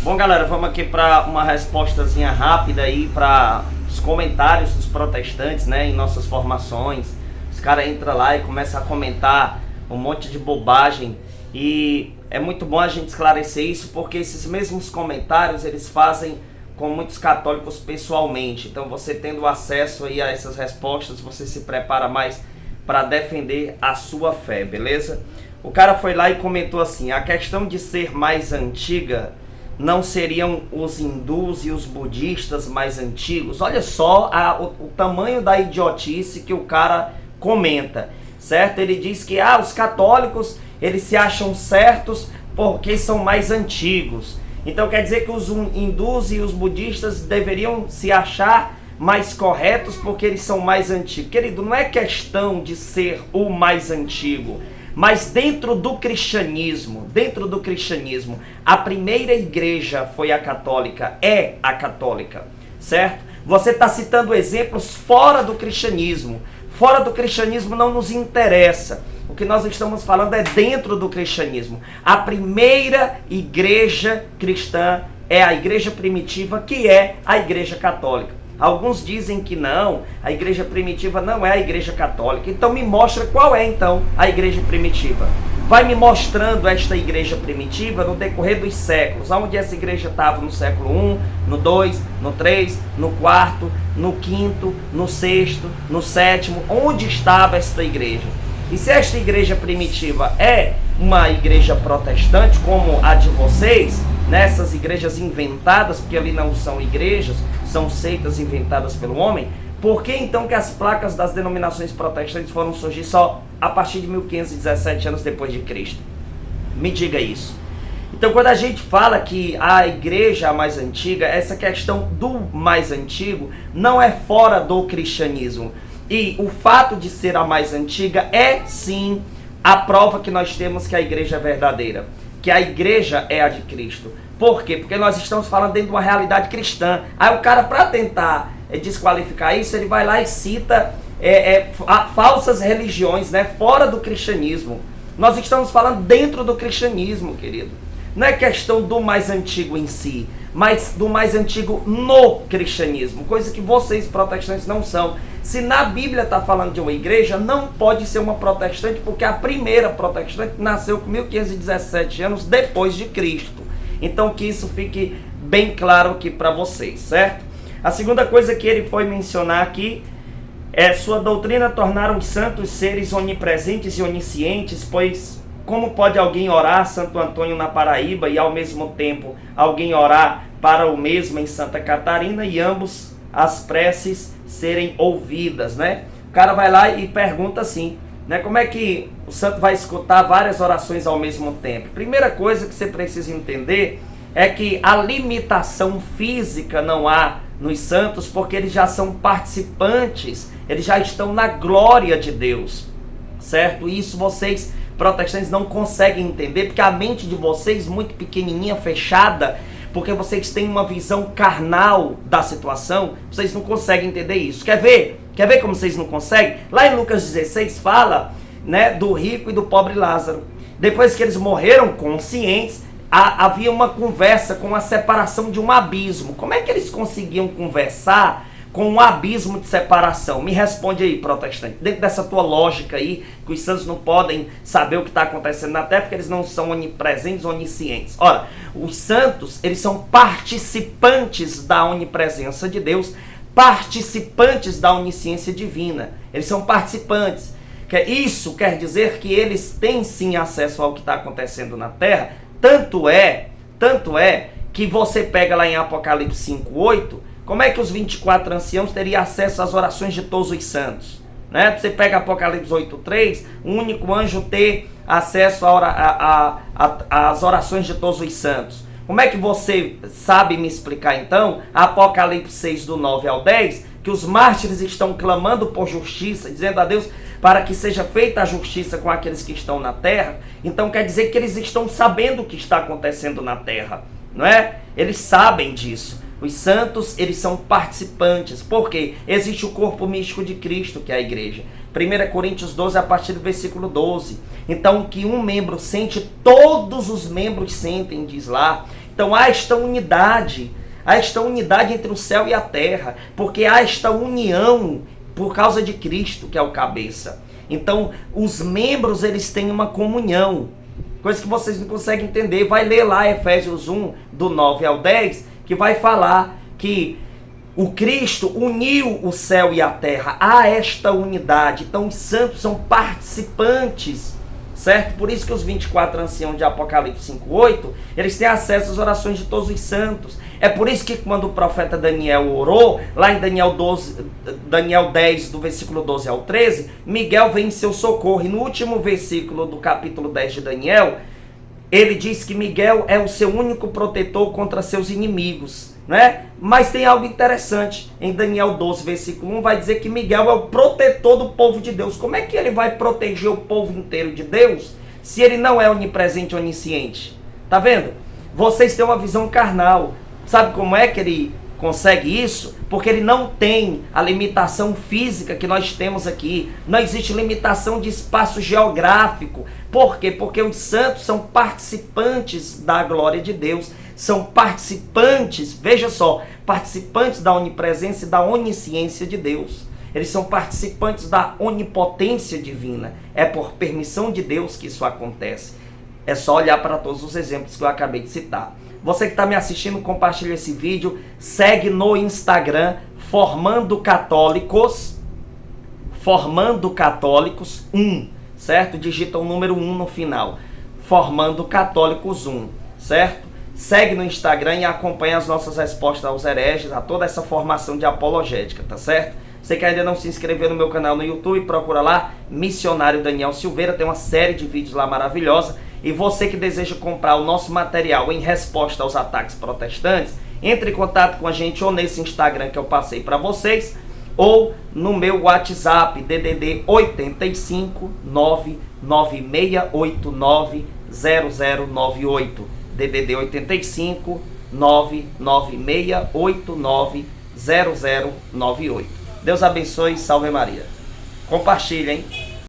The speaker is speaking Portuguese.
Bom, galera, vamos aqui para uma respostazinha rápida aí para os comentários dos protestantes, né, em nossas formações. Os caras entram lá e começam a comentar um monte de bobagem e é muito bom a gente esclarecer isso, porque esses mesmos comentários eles fazem com muitos católicos pessoalmente. Então, você tendo acesso aí a essas respostas, você se prepara mais para defender a sua fé, beleza? O cara foi lá e comentou assim: a questão de ser mais antiga, não seriam os hindus e os budistas mais antigos? Olha só o tamanho da idiotice que o cara comenta, certo? Ele diz que os católicos, eles se acham certos porque são mais antigos. Então quer dizer que os hindus e os budistas deveriam se achar mais corretos porque eles são mais antigos. Querido, não é questão de ser o mais antigo, mas dentro do cristianismo, a primeira igreja foi a católica, é a católica, certo? Você está citando exemplos fora do cristianismo. Fora do cristianismo não nos interessa. O que nós estamos falando é dentro do cristianismo. A primeira igreja cristã é a igreja primitiva, que é a igreja católica. Alguns dizem que não, a igreja primitiva não é a igreja católica. Então me mostra qual é então a igreja primitiva. Vai me mostrando esta igreja primitiva no decorrer dos séculos. Onde essa igreja estava no século I, no 2, no 3, no 4, no 5, no 6, no 7. Onde estava esta igreja? E se esta igreja primitiva é uma igreja protestante, como a de vocês, nessas igrejas inventadas, porque ali não são igrejas, são seitas inventadas pelo homem, por que então que as placas das denominações protestantes foram surgir só a partir de 1517 anos depois de Cristo? Me diga isso. Então, quando a gente fala que a igreja é a mais antiga, essa questão do mais antigo não é fora do cristianismo. E o fato de ser a mais antiga é sim a prova que nós temos que a igreja é verdadeira, que a igreja é a de Cristo. Por quê? Porque nós estamos falando dentro de uma realidade cristã. Aí o cara, para tentar desqualificar isso, ele vai lá e cita falsas religiões, né, fora do cristianismo. Nós estamos falando dentro do cristianismo, querido. Não é questão do mais antigo em si, mas do mais antigo no cristianismo, coisa que vocês protestantes não são. Se na Bíblia está falando de uma igreja, não pode ser uma protestante, porque a primeira protestante nasceu com 1517 anos depois de Cristo. Então que isso fique bem claro aqui para vocês, certo? A segunda coisa que ele foi mencionar aqui é: sua doutrina tornar os santos seres onipresentes e oniscientes, pois como pode alguém orar Santo Antônio na Paraíba e ao mesmo tempo alguém orar para o mesmo em Santa Catarina e ambos as preces serem ouvidas, né? O cara vai lá e pergunta assim, né? Como é que o santo vai escutar várias orações ao mesmo tempo? Primeira coisa que você precisa entender é que a limitação física não há nos santos, porque eles já são participantes, eles já estão na glória de Deus, certo? Isso vocês protestantes não conseguem entender, porque a mente de vocês muito pequenininha, fechada, porque vocês têm uma visão carnal da situação, vocês não conseguem entender isso. Quer ver? Quer ver como vocês não conseguem? Lá em Lucas 16 fala, né, do rico e do pobre Lázaro. Depois que eles morreram conscientes, havia uma conversa com a separação de um abismo. Como é que eles conseguiam conversar com um abismo de separação? Me responde aí, protestante. Dentro dessa tua lógica aí, que os santos não podem saber o que está acontecendo na terra, porque eles não são onipresentes, oniscientes. Ora, os santos, eles são participantes da onipresença de Deus, participantes da onisciência divina. Eles são participantes. Isso quer dizer que eles têm sim acesso ao que está acontecendo na terra. Tanto é que você pega lá em Apocalipse 5:8, como é que os 24 anciãos teriam acesso às orações de todos os santos? Né? Você pega Apocalipse 8:3, o único anjo ter acesso às orações de todos os santos. Como é que você sabe me explicar então, Apocalipse 6, do 9 ao 10, que os mártires estão clamando por justiça, dizendo a Deus para que seja feita a justiça com aqueles que estão na terra? Então quer dizer que eles estão sabendo o que está acontecendo na terra, não é? Eles sabem disso. Os santos, eles são participantes. Por quê? Existe o corpo místico de Cristo, que é a igreja. 1 Coríntios 12, a partir do versículo 12. Então, o que um membro sente, todos os membros sentem, diz lá. Então há esta unidade entre o céu e a terra, porque há esta união por causa de Cristo, que é o cabeça. Então os membros, eles têm uma comunhão, coisa que vocês não conseguem entender. Vai ler lá Efésios 1, do 9 ao 10, que vai falar que o Cristo uniu o céu e a terra. Há esta unidade. Então os santos são participantes, certo? Por isso que os 24 anciãos de Apocalipse 5:8, eles têm acesso às orações de todos os santos. É por isso que quando o profeta Daniel orou, lá em Daniel 10, do versículo 12 ao 13, Miguel vem em seu socorro. E no último versículo do capítulo 10 de Daniel, ele diz que Miguel é o seu único protetor contra seus inimigos, né? Mas tem algo interessante. Em Daniel 12, versículo 1, vai dizer que Miguel é o protetor do povo de Deus. Como é que ele vai proteger o povo inteiro de Deus se ele não é onipresente e onisciente? Tá vendo? Vocês têm uma visão carnal. Sabe como é que ele consegue isso? Porque ele não tem a limitação física que nós temos aqui. Não existe limitação de espaço geográfico. Por quê? Porque os santos são participantes da glória de Deus. São participantes, veja só, participantes da onipresença e da onisciência de Deus. Eles são participantes da onipotência divina. É por permissão de Deus que isso acontece. É só olhar para todos os exemplos que eu acabei de citar. Você que está me assistindo, compartilha esse vídeo. Segue no Instagram, Formando Católicos 1, certo? Digita o número 1 no final. Formando Católicos 1, certo? Segue no Instagram e acompanha as nossas respostas aos hereges, a toda essa formação de apologética, tá certo? Você que ainda não se inscreveu no meu canal no YouTube, procura lá, Missionário Daniel Silveira, tem uma série de vídeos lá maravilhosa. E você que deseja comprar o nosso material em resposta aos ataques protestantes, entre em contato com a gente ou nesse Instagram que eu passei para vocês, ou no meu WhatsApp, DDD 85 99689 0098. DDD 85 99689 0098. Deus abençoe e salve Maria. Compartilhem.